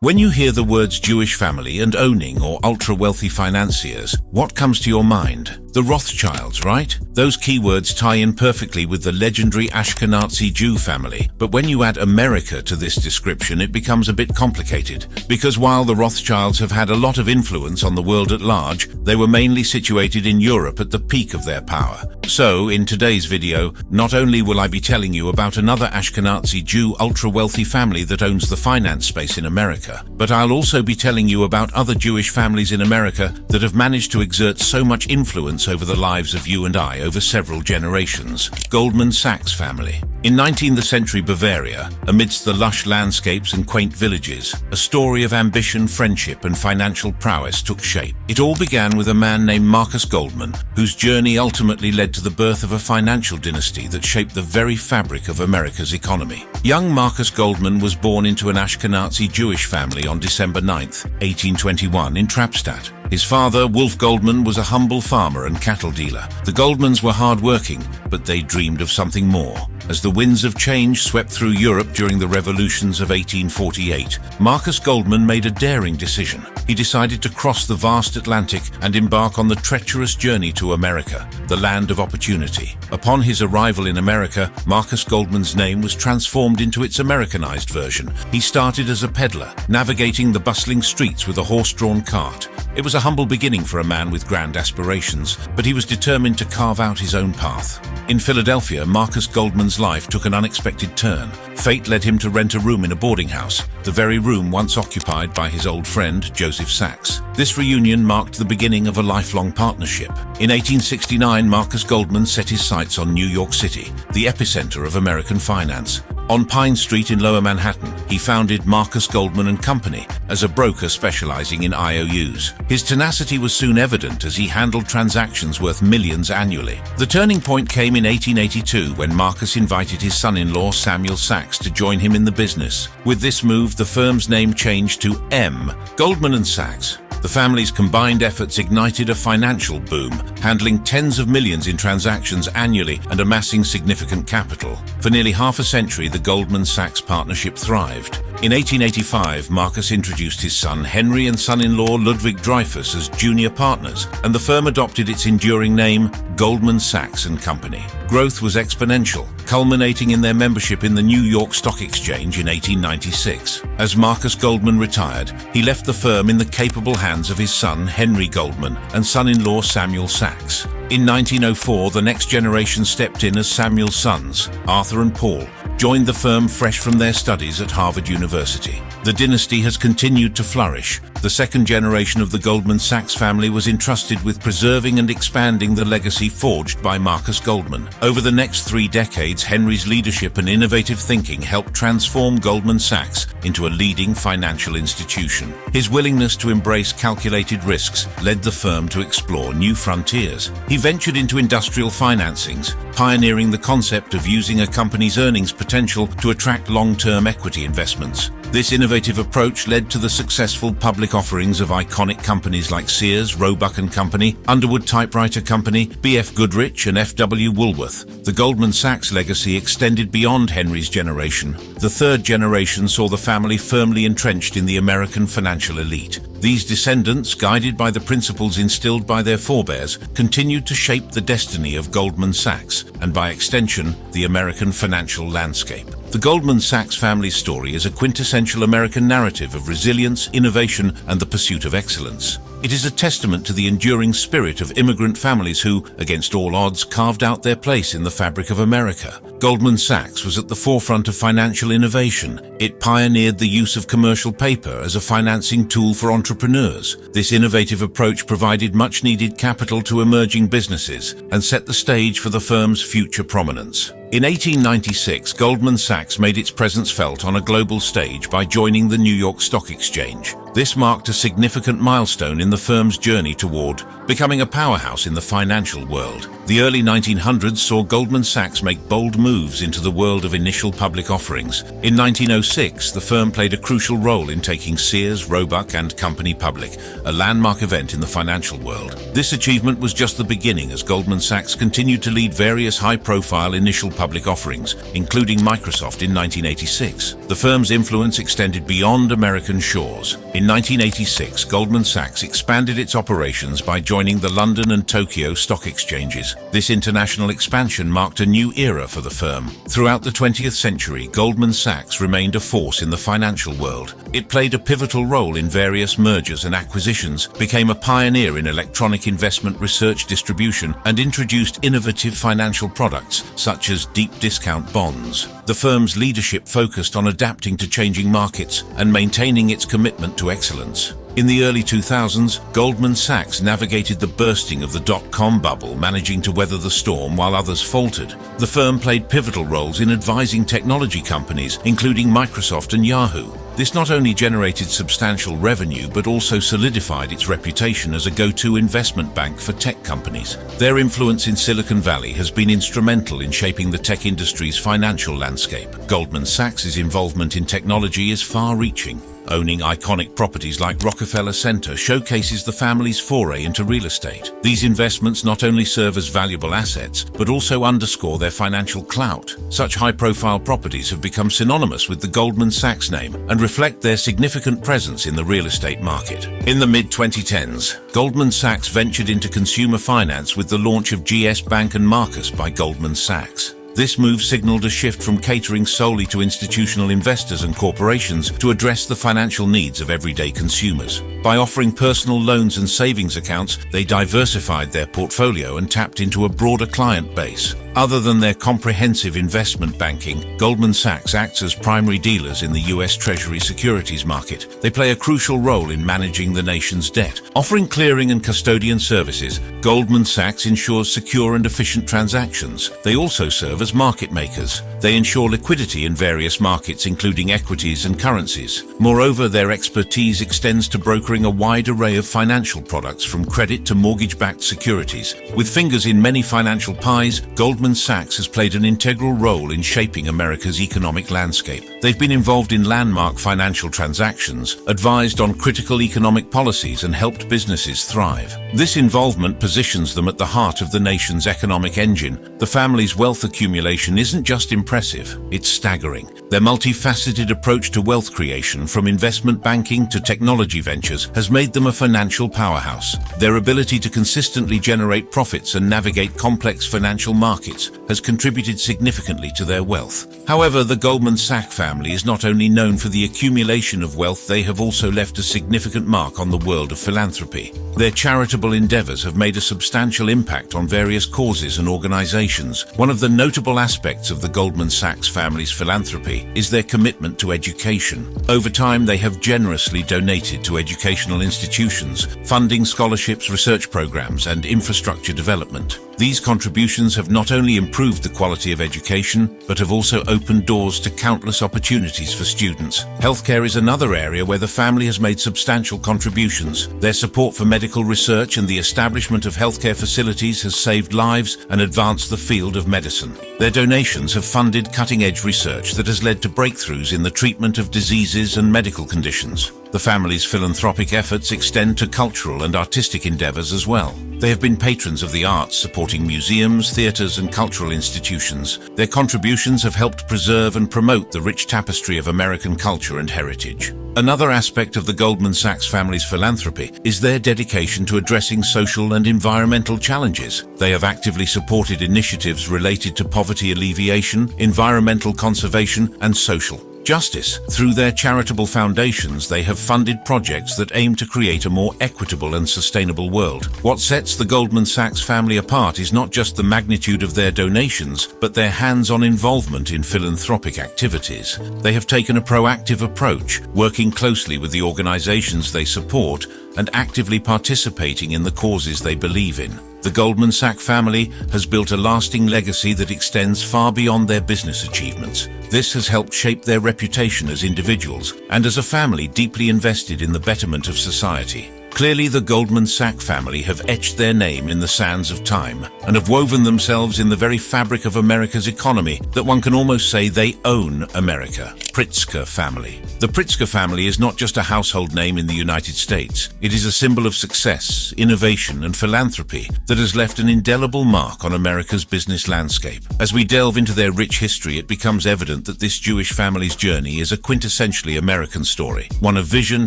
When you hear the words Jewish family and owning or ultra-wealthy financiers, what comes to your mind? The Rothschilds, right? Those keywords tie in perfectly with the legendary Ashkenazi Jew family. But when you add America to this description, it becomes a bit complicated. Because while the Rothschilds have had a lot of influence on the world at large, they were mainly situated in Europe at the peak of their power. So, in today's video, not only will I be telling you about another Ashkenazi Jew ultra-wealthy family that owns the finance space in America, but I'll also be telling you about other Jewish families in America that have managed to exert so much influence over the lives of you and I over several generations. Goldman Sachs family. In 19th century Bavaria, amidst the lush landscapes and quaint villages, a story of ambition, friendship, and financial prowess took shape. It all began with a man named Marcus Goldman, whose journey ultimately led to the birth of a financial dynasty that shaped the very fabric of America's economy. Young Marcus Goldman was born into an Ashkenazi Jewish family on December 9, 1821, in Trappstadt. His father, Wolf Goldman, was a humble farmer and cattle dealer. The Goldmans were hard-working, but they dreamed of something more. As the winds of change swept through Europe during the revolutions of 1848, Marcus Goldman made a daring decision. He decided to cross the vast Atlantic and embark on the treacherous journey to America, the land of opportunity. Upon his arrival in America, Marcus Goldman's name was transformed into its Americanized version. He started as a peddler, navigating the bustling streets with a horse-drawn cart. It was a humble beginning for a man with grand aspirations, but he was determined to carve out his own path. In Philadelphia, Marcus Goldman's life took an unexpected turn. Fate led him to rent a room in a boarding house, the very room once occupied by his old friend, Joseph Sachs. This reunion marked the beginning of a lifelong partnership. In 1869, Marcus Goldman set his sights on New York City, the epicenter of American finance. On Pine Street in Lower Manhattan, he founded Marcus Goldman & Company as a broker specializing in IOUs. His tenacity was soon evident as he handled transactions worth millions annually. The turning point came in 1882 when Marcus invited his son-in-law Samuel Sachs to join him in the business. With this move, the firm's name changed to M. Goldman & Sachs. The family's combined efforts ignited a financial boom, handling tens of millions in transactions annually and amassing significant capital. For nearly half a century, the Goldman Sachs partnership thrived. In 1885, Marcus introduced his son Henry and son-in-law Ludwig Dreyfus as junior partners, and the firm adopted its enduring name, Goldman Sachs & Company. Growth was exponential, culminating in their membership in the New York Stock Exchange in 1896. As Marcus Goldman retired, he left the firm in the capable hands of his son Henry Goldman and son-in-law Samuel Sachs. In 1904, the next generation stepped in as Samuel's sons, Arthur and Paul, joined the firm fresh from their studies at Harvard University. The dynasty has continued to flourish. The second generation of the Goldman Sachs family was entrusted with preserving and expanding the legacy forged by Marcus Goldman. Over the next 3 decades, Henry's leadership and innovative thinking helped transform Goldman Sachs into a leading financial institution. His willingness to embrace calculated risks led the firm to explore new frontiers. He ventured into industrial financings, pioneering the concept of using a company's earnings potential to attract long-term equity investments. This innovative approach led to the successful public offerings of iconic companies like Sears, Roebuck & Company, Underwood Typewriter Company, B.F. Goodrich, and F.W. Woolworth. The Goldman Sachs legacy extended beyond Henry's generation. The third generation saw the family firmly entrenched in the American financial elite. These descendants, guided by the principles instilled by their forebears, continued to shape the destiny of Goldman Sachs, and by extension, the American financial landscape. The Goldman Sachs family story is a quintessential American narrative of resilience, innovation, and the pursuit of excellence. It is a testament to the enduring spirit of immigrant families who, against all odds, carved out their place in the fabric of America. Goldman Sachs was at the forefront of financial innovation. It pioneered the use of commercial paper as a financing tool for entrepreneurs. This innovative approach provided much-needed capital to emerging businesses and set the stage for the firm's future prominence. In 1896, Goldman Sachs made its presence felt on a global stage by joining the New York Stock Exchange. This marked a significant milestone in the firm's journey toward becoming a powerhouse in the financial world. The early 1900s saw Goldman Sachs make bold moves into the world of initial public offerings. In 1906, the firm played a crucial role in taking Sears, Roebuck & Company public, a landmark event in the financial world. This achievement was just the beginning as Goldman Sachs continued to lead various high-profile initial public public offerings, including Microsoft in 1986. The firm's influence extended beyond American shores. In 1986, Goldman Sachs expanded its operations by joining the London and Tokyo stock exchanges. This international expansion marked a new era for the firm. Throughout the 20th century, Goldman Sachs remained a force in the financial world. It played a pivotal role in various mergers and acquisitions, became a pioneer in electronic investment research distribution, and introduced innovative financial products such as deep discount bonds. The firm's leadership focused on adapting to changing markets and maintaining its commitment to excellence. In the early 2000s, Goldman Sachs navigated the bursting of the dot-com bubble, managing to weather the storm while others faltered. The firm played pivotal roles in advising technology companies, including Microsoft and Yahoo. This not only generated substantial revenue, but also solidified its reputation as a go-to investment bank for tech companies. Their influence in Silicon Valley has been instrumental in shaping the tech industry's financial landscape. Goldman Sachs's involvement in technology is far-reaching. Owning iconic properties like Rockefeller Center showcases the family's foray into real estate. These investments not only serve as valuable assets, but also underscore their financial clout. Such high-profile properties have become synonymous with the Goldman Sachs name and reflect their significant presence in the real estate market. In the mid-2010s, Goldman Sachs ventured into consumer finance with the launch of GS Bank and Marcus by Goldman Sachs. This move signaled a shift from catering solely to institutional investors and corporations to address the financial needs of everyday consumers. By offering personal loans and savings accounts, they diversified their portfolio and tapped into a broader client base. Other than their comprehensive investment banking, Goldman Sachs acts as primary dealers in the U.S. Treasury securities market. They play a crucial role in managing the nation's debt. Offering clearing and custodian services, Goldman Sachs ensures secure and efficient transactions. They also serve as market makers. They ensure liquidity in various markets, including equities and currencies. Moreover, their expertise extends to brokering a wide array of financial products, from credit to mortgage-backed securities. With fingers in many financial pies, Goldman Sachs has played an integral role in shaping America's economic landscape. They've been involved in landmark financial transactions, advised on critical economic policies, and helped businesses thrive. This involvement positions them at the heart of the nation's economic engine. The family's wealth accumulation isn't just impressive, it's staggering. Their multifaceted approach to wealth creation, from investment banking to technology ventures, has made them a financial powerhouse. Their ability to consistently generate profits and navigate complex financial markets has contributed significantly to their wealth. However, the Goldman Sachs family is not only known for the accumulation of wealth, they have also left a significant mark on the world of philanthropy. Their charitable endeavors have made a substantial impact on various causes and organizations. One of the notable aspects of the Goldman Sachs family's philanthropy is their commitment to education. Over time, they have generously donated to educational institutions, funding scholarships, research programs, and infrastructure development. These contributions have not only improved the quality of education, but have also opened doors to countless opportunities for students. Healthcare is another area where the family has made substantial contributions. Their support for medical research and the establishment of healthcare facilities has saved lives and advanced the field of medicine. Their donations have funded cutting-edge research that has led to breakthroughs in the treatment of diseases and medical conditions. The family's philanthropic efforts extend to cultural and artistic endeavors as well. They have been patrons of the arts, supporting museums, theaters, and cultural institutions. Their contributions have helped preserve and promote the rich tapestry of American culture and heritage. Another aspect of the Goldman Sachs family's philanthropy is their dedication to addressing social and environmental challenges. They have actively supported initiatives related to poverty alleviation, environmental conservation, and social justice. Through their charitable foundations, they have funded projects that aim to create a more equitable and sustainable world. What sets the Goldman Sachs family apart is not just the magnitude of their donations, but their hands-on involvement in philanthropic activities. They have taken a proactive approach, working closely with the organizations they support and actively participating in the causes they believe in. The Goldman Sachs family has built a lasting legacy that extends far beyond their business achievements. This has helped shape their reputation as individuals and as a family deeply invested in the betterment of society. Clearly, the Goldman Sachs family have etched their name in the sands of time and have woven themselves in the very fabric of America's economy that one can almost say they own America. Pritzker family. The Pritzker family is not just a household name in the United States. It is a symbol of success, innovation, and philanthropy that has left an indelible mark on America's business landscape. As we delve into their rich history, it becomes evident that this Jewish family's journey is a quintessentially American story, one of vision,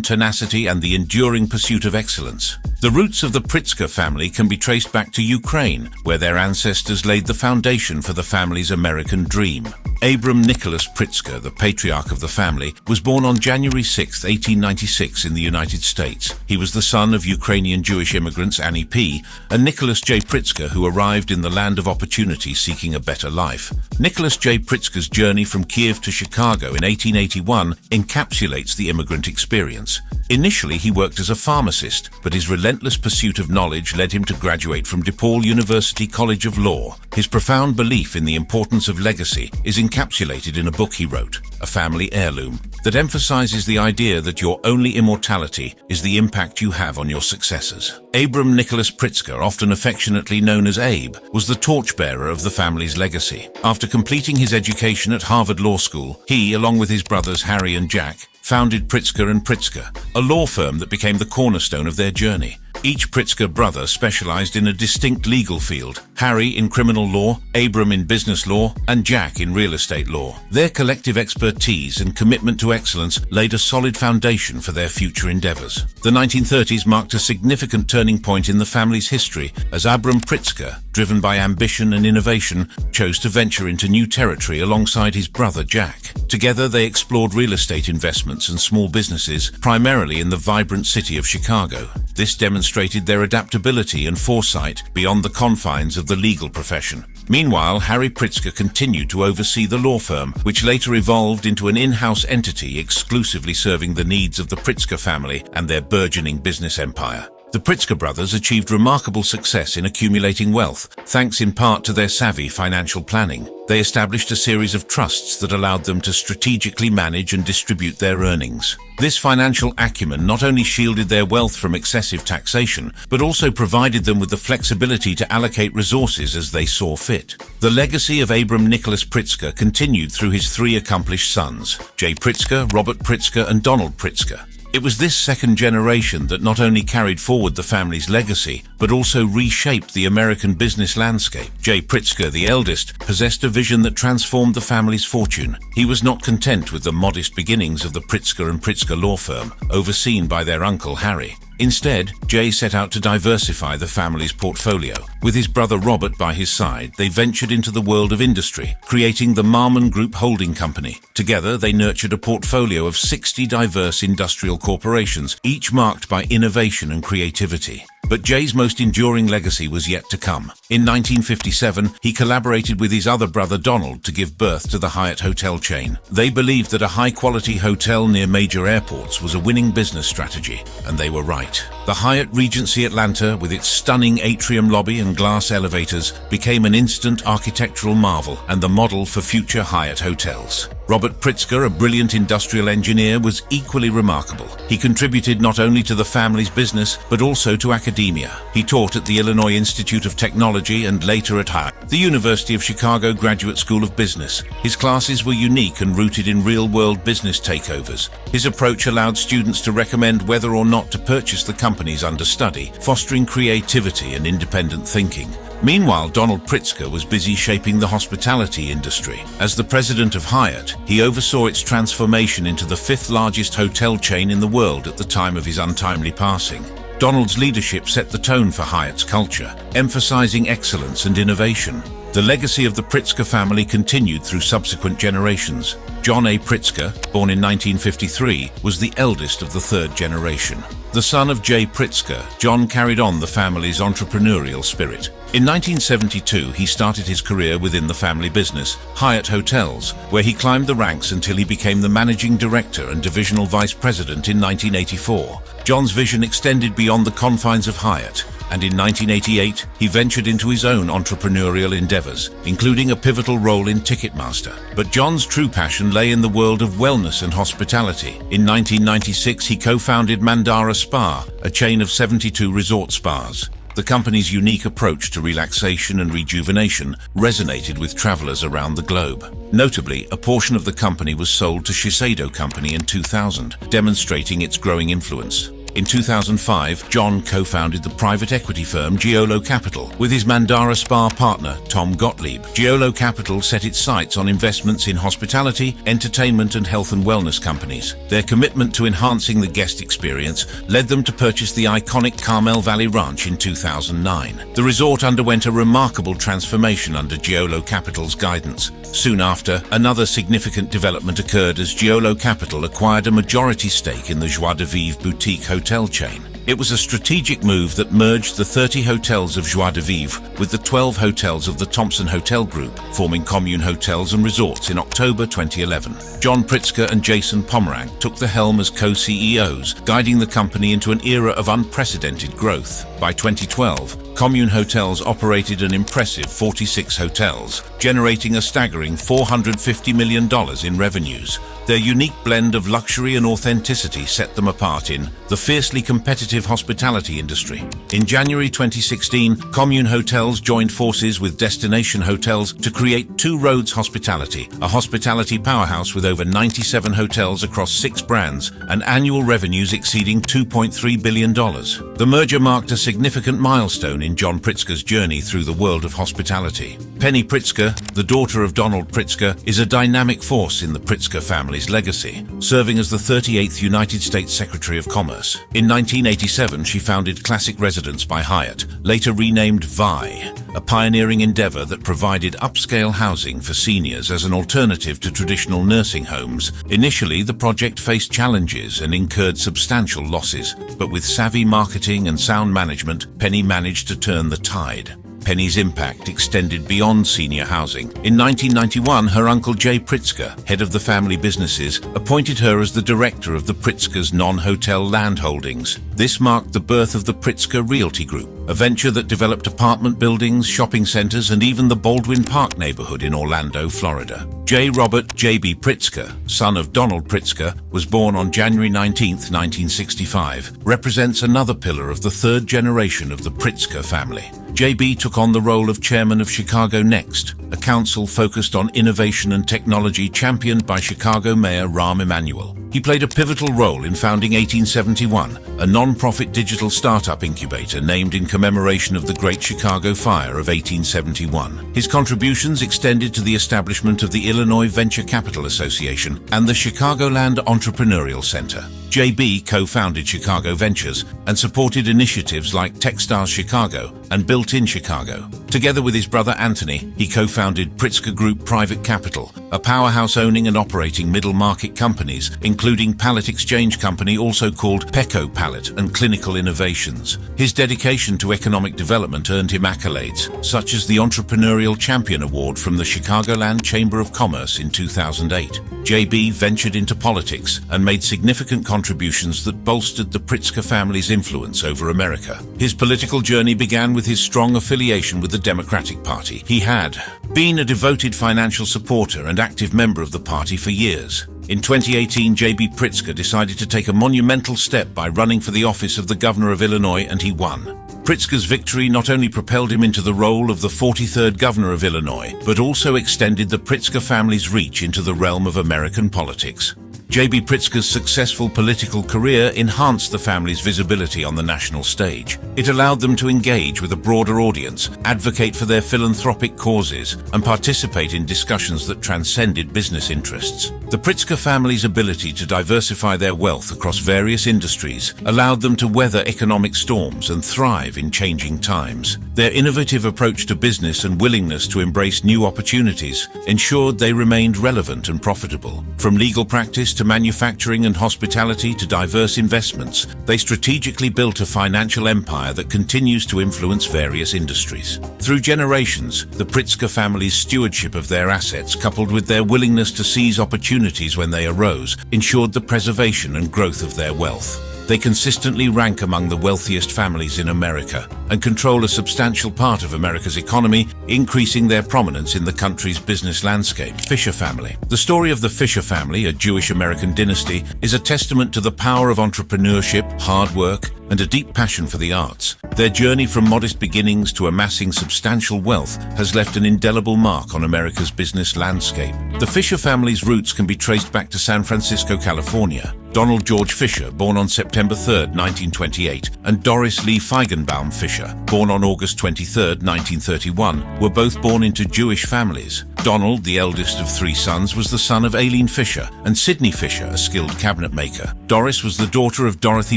tenacity, and the enduring pursuit of excellence. The roots of the Pritzker family can be traced back to Ukraine, where their ancestors laid the foundation for the family's American dream. Abram Nicholas Pritzker, the patriarch of the family, was born on January 6, 1896 in the United States. He was the son of Ukrainian Jewish immigrants Annie P. and Nicholas J. Pritzker, who arrived in the land of opportunity seeking a better life. Nicholas J. Pritzker's journey from Kiev to Chicago in 1881 encapsulates the immigrant experience. Initially, he worked as a pharmacist, but his relentless pursuit of knowledge led him to graduate from DePaul University College of Law. His profound belief in the importance of legacy is encapsulated in a book he wrote, A Family Heirloom, that emphasizes the idea that your only immortality is the impact you have on your successors. Abram Nicholas Pritzker, often affectionately known as Abe, was the torchbearer of the family's legacy. After completing his education at Harvard Law School, he, along with his brothers Harry and Jack, founded Pritzker & Pritzker, a law firm that became the cornerstone of their journey. Each Pritzker brother specialized in a distinct legal field, Harry in criminal law, Abram in business law, and Jack in real estate law. Their collective expertise and commitment to excellence laid a solid foundation for their future endeavors. The 1930s marked a significant turning point in the family's history as Abram Pritzker, driven by ambition and innovation, chose to venture into new territory alongside his brother Jack. Together, they explored real estate investments and small businesses, primarily in the vibrant city of Chicago. This demonstrated their adaptability and foresight beyond the confines of the legal profession. Meanwhile, Harry Pritzker continued to oversee the law firm, which later evolved into an in-house entity exclusively serving the needs of the Pritzker family and their burgeoning business empire. The Pritzker brothers achieved remarkable success in accumulating wealth, thanks in part to their savvy financial planning. They established a series of trusts that allowed them to strategically manage and distribute their earnings. This financial acumen not only shielded their wealth from excessive taxation, but also provided them with the flexibility to allocate resources as they saw fit. The legacy of Abram Nicholas Pritzker continued through his three accomplished sons, Jay Pritzker, Robert Pritzker, and Donald Pritzker. It was this second generation that not only carried forward the family's legacy, but also reshaped the American business landscape. Jay Pritzker, the eldest, possessed a vision that transformed the family's fortune. He was not content with the modest beginnings of the Pritzker & Pritzker law firm, overseen by their uncle Harry. Instead, Jay set out to diversify the family's portfolio. With his brother Robert by his side, they ventured into the world of industry, creating the Marmon Group Holding Company. Together, they nurtured a portfolio of 60 diverse industrial corporations, each marked by innovation and creativity. But Jay's most enduring legacy was yet to come. In 1957, he collaborated with his other brother Donald to give birth to the Hyatt hotel chain. They believed that a high-quality hotel near major airports was a winning business strategy, and they were right. The Hyatt Regency Atlanta, with its stunning atrium lobby and glass elevators, became an instant architectural marvel and the model for future Hyatt hotels. Robert Pritzker, a brilliant industrial engineer, was equally remarkable. He contributed not only to the family's business, but also to academia. He taught at the Illinois Institute of Technology and later at Hyatt, the University of Chicago Graduate School of Business. His classes were unique and rooted in real-world business takeovers. His approach allowed students to recommend whether or not to purchase the company's understudy, fostering creativity and independent thinking. Meanwhile, Donald Pritzker was busy shaping the hospitality industry. As the president of Hyatt, he oversaw its transformation into the fifth largest hotel chain in the world at the time of his untimely passing. Donald's leadership set the tone for Hyatt's culture, emphasizing excellence and innovation. The legacy of the Pritzker family continued through subsequent generations. John A. Pritzker, born in 1953, was the eldest of the third generation. The son of Jay Pritzker, John carried on the family's entrepreneurial spirit. In 1972, he started his career within the family business, Hyatt Hotels, where he climbed the ranks until he became the managing director and divisional vice president in 1984. John's vision extended beyond the confines of Hyatt, and in 1988, he ventured into his own entrepreneurial endeavors, including a pivotal role in Ticketmaster. But John's true passion lay in the world of wellness and hospitality. In 1996, he co-founded Mandara Spa, a chain of 72 resort spas. The company's unique approach to relaxation and rejuvenation resonated with travelers around the globe. Notably, a portion of the company was sold to Shiseido Company in 2000, demonstrating its growing influence. In 2005, John co-founded the private equity firm Giolo Capital with his Mandara Spa partner, Tom Gottlieb. Giolo Capital set its sights on investments in hospitality, entertainment, and health and wellness companies. Their commitment to enhancing the guest experience led them to purchase the iconic Carmel Valley Ranch in 2009. The resort underwent a remarkable transformation under Giolo Capital's guidance. Soon after, another significant development occurred as Giolo Capital acquired a majority stake in the Joie de Vivre boutique hotel chain. It was a strategic move that merged the 30 hotels of Joie de Vivre with the 12 hotels of the Thompson Hotel Group, forming Commune Hotels and Resorts in October 2011. John Pritzker and Jason Pomeranc took the helm as co-CEOs, guiding the company into an era of unprecedented growth. By 2012, Commune Hotels operated an impressive 46 hotels, generating a staggering $450 million in revenues. Their unique blend of luxury and authenticity set them apart in the fiercely competitive hospitality industry. In January 2016, Commune Hotels joined forces with Destination Hotels to create Two Roads Hospitality, a hospitality powerhouse with over 97 hotels across 6 brands and annual revenues exceeding $2.3 billion. The merger marked a significant milestone in John Pritzker's journey through the world of hospitality. Penny Pritzker, the daughter of Donald Pritzker, is a dynamic force in the Pritzker family's legacy, serving as the 38th United States Secretary of Commerce. In 1987, she founded Classic Residence by Hyatt, later renamed VI, a pioneering endeavor that provided upscale housing for seniors as an alternative to traditional nursing homes. Initially, the project faced challenges and incurred substantial losses, but with savvy marketing and sound management, Penny managed to turn the tide. Penny's impact extended beyond senior housing. In 1991, her uncle Jay Pritzker, head of the family businesses, appointed her as the director of the Pritzker's non-hotel land holdings. This marked the birth of the Pritzker Realty Group, a venture that developed apartment buildings, shopping centers, and even the Baldwin Park neighborhood in Orlando, Florida. J. Robert J.B. Pritzker, son of Donald Pritzker, was born on January 19, 1965, represents another pillar of the third generation of the Pritzker family. J.B. took on the role of chairman of Chicago Next, a council focused on innovation and technology championed by Chicago Mayor Rahm Emanuel. He played a pivotal role in founding 1871, a non-profit digital startup incubator named in commemoration of the Great Chicago Fire of 1871. His contributions extended to the establishment of the Illinois Venture Capital Association and the Chicagoland Entrepreneurial Center. JB co-founded Chicago Ventures and supported initiatives like Techstars Chicago and Built-in Chicago. Together with his brother Anthony, he co-founded Pritzker Group Private Capital, a powerhouse owning and operating middle-market companies, including Pallet Exchange Company, also called Peco Pallet, and Clinical Innovations. His dedication to economic development earned him accolades, such as the Entrepreneurial Champion Award from the Chicagoland Chamber of Commerce in 2008. JB ventured into politics and made significant contributions that bolstered the Pritzker family's influence over America. His political journey began with his strong affiliation with the Democratic Party. He had been a devoted financial supporter and active member of the party for years. In 2018, J.B. Pritzker decided to take a monumental step by running for the office of the governor of Illinois, and he won. Pritzker's victory not only propelled him into the role of the 43rd governor of Illinois, but also extended the Pritzker family's reach into the realm of American politics. J.B. Pritzker's successful political career enhanced the family's visibility on the national stage. It allowed them to engage with a broader audience, advocate for their philanthropic causes, and participate in discussions that transcended business interests. The Pritzker family's ability to diversify their wealth across various industries allowed them to weather economic storms and thrive in changing times. Their innovative approach to business and willingness to embrace new opportunities ensured they remained relevant and profitable. From legal practice to manufacturing and hospitality to diverse investments, they strategically built a financial empire that continues to influence various industries. Through generations, the Pritzker family's stewardship of their assets, coupled with their willingness to seize opportunities when they arose, ensured the preservation and growth of their wealth. They consistently rank among the wealthiest families in America and control a substantial part of America's economy, increasing their prominence in the country's business landscape. Fisher family. The story of the Fisher family, a Jewish-American dynasty, is a testament to the power of entrepreneurship, hard work, and a deep passion for the arts. Their journey from modest beginnings to amassing substantial wealth has left an indelible mark on America's business landscape. The Fisher family's roots can be traced back to San Francisco, California. Donald George Fisher, born on September 3, 1928, and Doris Lee Feigenbaum Fisher, born on August 23, 1931, were both born into Jewish families. Donald, the eldest of three sons, was the son of Aileen Fisher and Sidney Fisher, a skilled cabinet maker. Doris was the daughter of Dorothy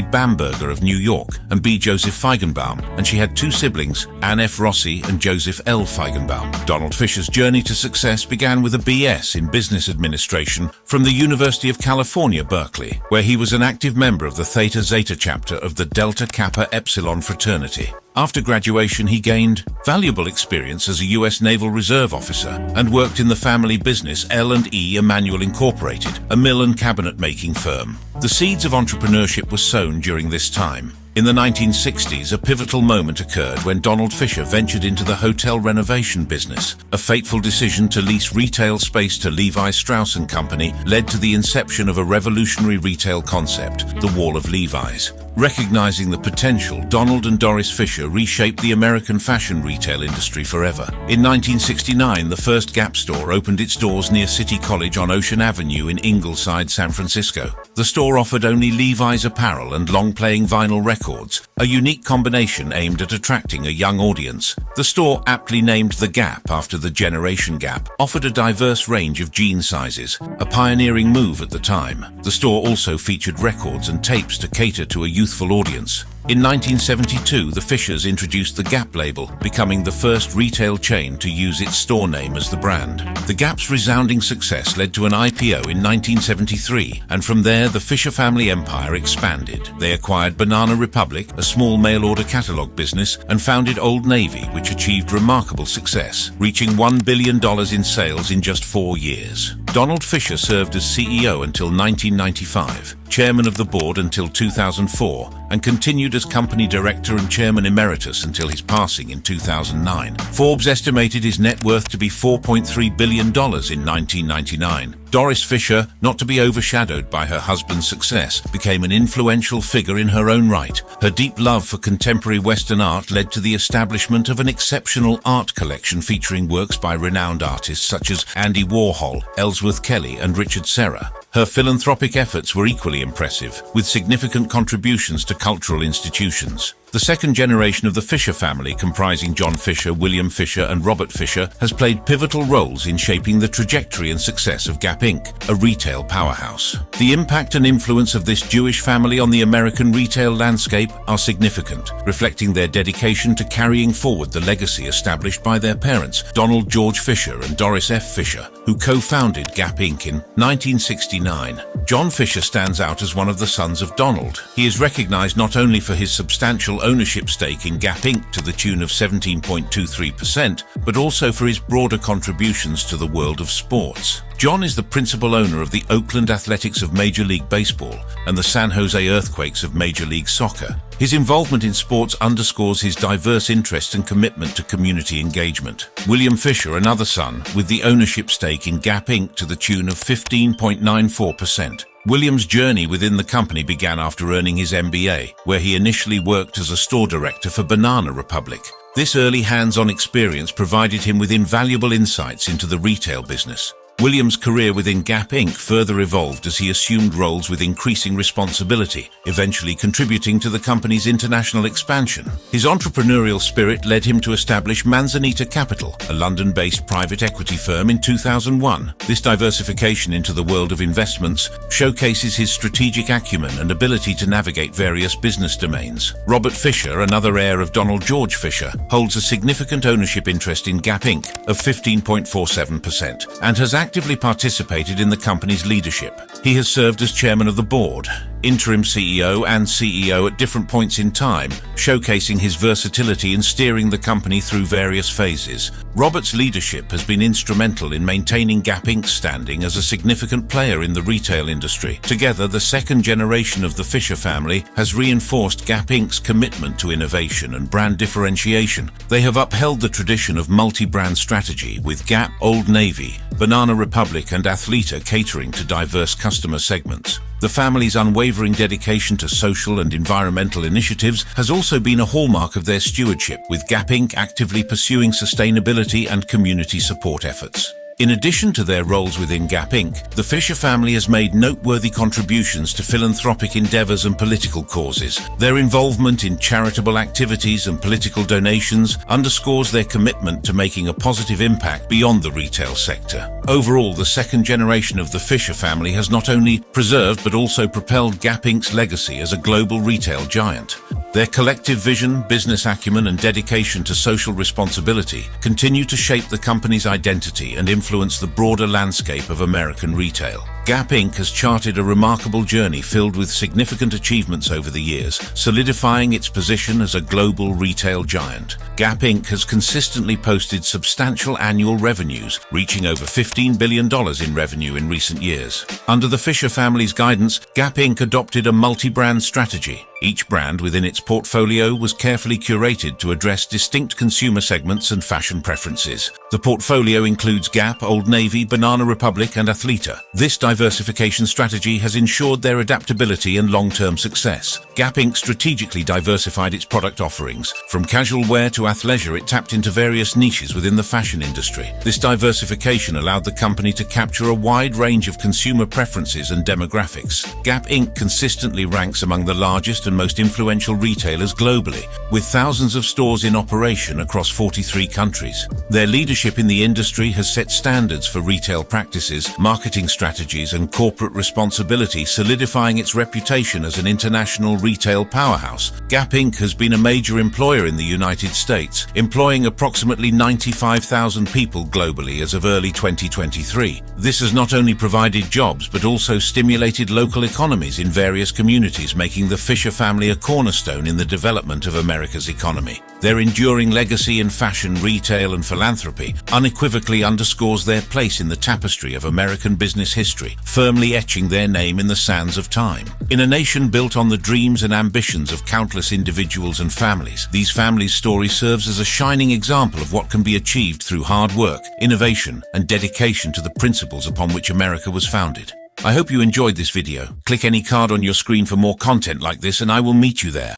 Bamberger of New York and B. Joseph Feigenbaum, and she had two siblings, Anne F. Rossi and Joseph L. Feigenbaum. Donald Fisher's journey to success began with a B.S. in Business Administration from the University of California, Berkeley, where he was an active member of the Theta Zeta chapter of the Delta Kappa Epsilon fraternity. After graduation, he gained valuable experience as a U.S. Naval Reserve officer and worked in the family business L&E Emanuel Incorporated, a mill and cabinet-making firm. The seeds of entrepreneurship were sown during this time. In the 1960s, a pivotal moment occurred when Donald Fisher ventured into the hotel renovation business. A fateful decision to lease retail space to Levi Strauss & Company led to the inception of a revolutionary retail concept, the Wall of Levi's. Recognizing the potential, Donald and Doris Fisher reshaped the American fashion retail industry forever. In 1969, the first Gap store opened its doors near City College on Ocean Avenue in Ingleside, San Francisco. The store offered only Levi's apparel and long-playing vinyl records, a unique combination aimed at attracting a young audience. The store, aptly named The Gap after the generation gap, offered a diverse range of jean sizes, a pioneering move at the time. The store also featured records and tapes to cater to a youthful audience. In 1972, the Fishers introduced the Gap label, becoming the first retail chain to use its store name as the brand. The Gap's resounding success led to an IPO in 1973, and from there the Fisher family empire expanded. They acquired Banana Republic, a small mail-order catalog business, and founded Old Navy, which achieved remarkable success, reaching $1 billion in sales in just 4 years. Donald Fisher served as CEO until 1995, chairman of the board until 2004, and continued as company director and chairman emeritus until his passing in 2009. Forbes estimated his net worth to be $4.3 billion in 1999. Doris Fisher, not to be overshadowed by her husband's success, became an influential figure in her own right. Her deep love for contemporary Western art led to the establishment of an exceptional art collection featuring works by renowned artists such as Andy Warhol, Ellsworth Kelly, and Richard Serra. Her philanthropic efforts were equally impressive, with significant contributions to cultural institutions. The second generation of the Fisher family, comprising John Fisher, William Fisher, and Robert Fisher, has played pivotal roles in shaping the trajectory and success of Gap Inc., a retail powerhouse. The impact and influence of this Jewish family on the American retail landscape are significant, reflecting their dedication to carrying forward the legacy established by their parents, Donald George Fisher and Doris F. Fisher, who co-founded Gap Inc. in 1969. John Fisher stands out as one of the sons of Donald. He is recognized not only for his substantial ownership stake in Gap Inc. to the tune of 17.23%, but also for his broader contributions to the world of sports. John is the principal owner of the Oakland Athletics of Major League Baseball and the San Jose Earthquakes of Major League Soccer. His involvement in sports underscores his diverse interest and commitment to community engagement. William Fisher, another son, with the ownership stake in Gap Inc. to the tune of 15.94%. William's journey within the company began after earning his MBA, where he initially worked as a store director for Banana Republic. This early hands-on experience provided him with invaluable insights into the retail business. William's career within Gap Inc. further evolved as he assumed roles with increasing responsibility, eventually contributing to the company's international expansion. His entrepreneurial spirit led him to establish Manzanita Capital, a London-based private equity firm, in 2001. This diversification into the world of investments showcases his strategic acumen and ability to navigate various business domains. Robert Fisher, another heir of Donald George Fisher, holds a significant ownership interest in Gap Inc. of 15.47% and has actively participated in the company's leadership. He has served as chairman of the board, interim CEO, and CEO at different points in time, showcasing his versatility in steering the company through various phases. Robert's leadership has been instrumental in maintaining Gap Inc.'s standing as a significant player in the retail industry. Together, the second generation of the Fisher family has reinforced Gap Inc.'s commitment to innovation and brand differentiation. They have upheld the tradition of multi-brand strategy, with Gap, Old Navy, Banana Republic, and Athleta catering to diverse customer segments. The family's unwavering dedication to social and environmental initiatives has also been a hallmark of their stewardship, with Gap Inc. actively pursuing sustainability and community support efforts. In addition to their roles within Gap Inc., the Fisher family has made noteworthy contributions to philanthropic endeavors and political causes. Their involvement in charitable activities and political donations underscores their commitment to making a positive impact beyond the retail sector. Overall, the second generation of the Fisher family has not only preserved but also propelled Gap Inc.'s legacy as a global retail giant. Their collective vision, business acumen, and dedication to social responsibility continue to shape the company's identity and influence the broader landscape of American retail. Gap Inc. has charted a remarkable journey filled with significant achievements over the years, solidifying its position as a global retail giant. Gap Inc. has consistently posted substantial annual revenues, reaching over $15 billion in revenue in recent years. Under the Fisher family's guidance, Gap Inc. adopted a multi-brand strategy. Each brand within its portfolio was carefully curated to address distinct consumer segments and fashion preferences. The portfolio includes Gap, Old Navy, Banana Republic, and Athleta. This diversification strategy has ensured their adaptability and long-term success. Gap Inc. strategically diversified its product offerings. From casual wear to athleisure, it tapped into various niches within the fashion industry. This diversification allowed the company to capture a wide range of consumer preferences and demographics. Gap Inc. consistently ranks among the largest and most influential retailers globally, with thousands of stores in operation across 43 countries. Their leadership in the industry has set standards for retail practices, marketing strategies, and corporate responsibility, solidifying its reputation as an international retail powerhouse. Gap Inc. has been a major employer in the United States, employing approximately 95,000 people globally as of early 2023. This has not only provided jobs but also stimulated local economies in various communities, making the Fisher family a cornerstone in the development of America's economy. Their enduring legacy in fashion, retail, and philanthropy unequivocally underscores their place in the tapestry of American business history, firmly etching their name in the sands of time. In a nation built on the dreams and ambitions of countless individuals and families, these families' story serves as a shining example of what can be achieved through hard work, innovation, and dedication to the principles upon which America was founded. I hope you enjoyed this video. Click any card on your screen for more content like this, and I will meet you there.